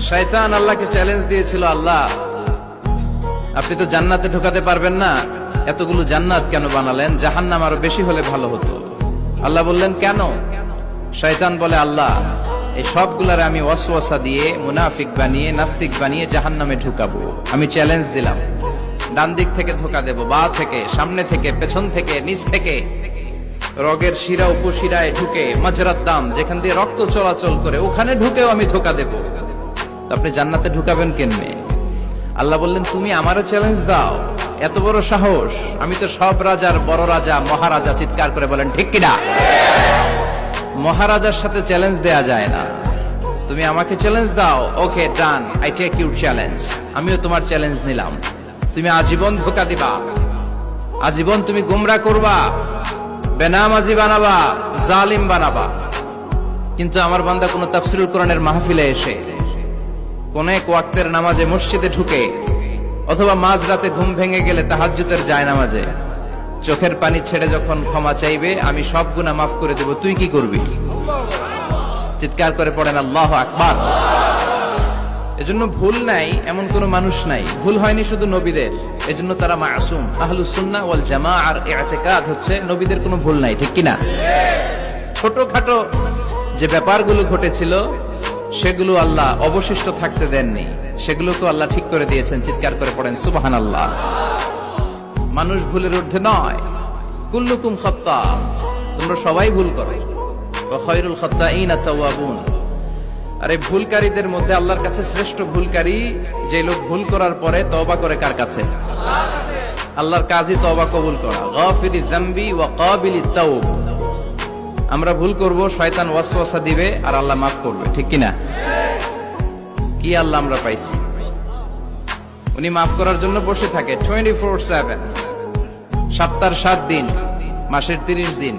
শয়তান আল্লাহকে চ্যালেঞ্জ দিয়েছিল, আল্লাহ আপনি তো জান্নাতে ঢোকাতে পারবেন না, এতগুলো জান্নাত কেন বানালেন? জাহান্নাম আরো বেশি হলে ভালো হতো। আল্লাহ বললেন কেন? শয়তান বলে, আল্লাহ এই সবগুলারে আমি ওয়াসওয়াসা দিয়ে, মুনাফিক বানিয়ে, নাস্তিক বানিয়ে জাহান্নামে ঢুকাবো। আমি চ্যালেঞ্জ দিলাম, ডান দিক থেকে ধোকা দেব, বা থেকে, সামনে থেকে, পেছন থেকে, নিচ থেকে, রগের শিরা উপশিরায় ঢুকে, মাজরাত দাম যেখান দিয়ে রক্ত চলাচল করে ওখানে ঢুকেও আমি ধোকা দেব। তো আপনি জান্নাতে ঢুকাবেন কেমনে? আল্লাহ বললেন, তুমি আমারও চ্যালেঞ্জ দাও, এত বড় সাহস? আমি তো সব রাজার বড় রাজা, মহারাজা। চিৎকার করে বলেন ঠিক কিনা? মহারাজার সাথে চ্যালেঞ্জ দেয়া যায় না। তুমি আমাকে চ্যালেঞ্জ দাও, ওকে ডান, আই টেক ইউর চ্যালেঞ্জ। আমিও তোমার চ্যালেঞ্জ নিলাম। তুমি আজীবন ধোকা দিবা, আজীবন তুমি গুমরা করবা, বেনামাজি বানাবা, জালিম বানাবা। কিন্তু আমার বান্দা কোন তাফসীরুল কোরআনের মাহফিলে এসে, কোন এক ওয়াক্তের নামাজে মসজিদে ঢুকে, অথবা মাঝরাতে ঘুম ভেঙে গেলে তাহাজ্জুদের জায়নামাজে চোখের পানি ছেড়ে যখন ক্ষমা চাইবে, আমি সব গুনাহ মাফ করে দেব, তুই কি করবি? চিৎকার করে পড়েন আল্লাহু আকবার। এজন্য ভুল নাই এমন কোন মানুষ নাই। ভুল হয়নি শুধু নবীদের, এজন্য তারা মাসুম। আহলুস সুন্নাহ ওয়াল জামাআর ইতিকাদ হচ্ছে নবীদের কোনো ভুল নাই, ঠিক কিনা? ছোটখাটো যে ব্যাপারগুলো ঘটেছিল সেগুলো আল্লাহ অবশিষ্ট থাকতে দেননি, সেগুলোকে আল্লাহ ঠিক করে দিয়েছেন। চিৎকার করে পড়েন সুবহানাল্লাহ। মানুষ ভুলের ঊর্ধ্বে নয়। কুল্লুকুম খাত্তা, তোমরা সবাই ভুল করো। ওয়া খায়রুল খাত্তাইনা তাওয়াবুন। আরে ভুলকারীদের মধ্যে আল্লাহর কাছে শ্রেষ্ঠ ভুলকারী যে লোক ভুল করার পরে তওবা করে। কার কাছে? আল্লাহর কাছে। আল্লাহর কাজই তওবা কবুল করা। গাফিরিয যামবি ওয়া কাবিলিত তাওব। আমরা ভুল করব, শয়তান ওয়াসওয়াসা দিবে, আর আল্লাহ মাফ করবে, ঠিক কিনা? কি আল্লাহ আমরা পাইছি? উনি মাফ করার জন্য বসে থাকে 24/7, সপ্তাহের 7 দিন, মাসের 30 দিন।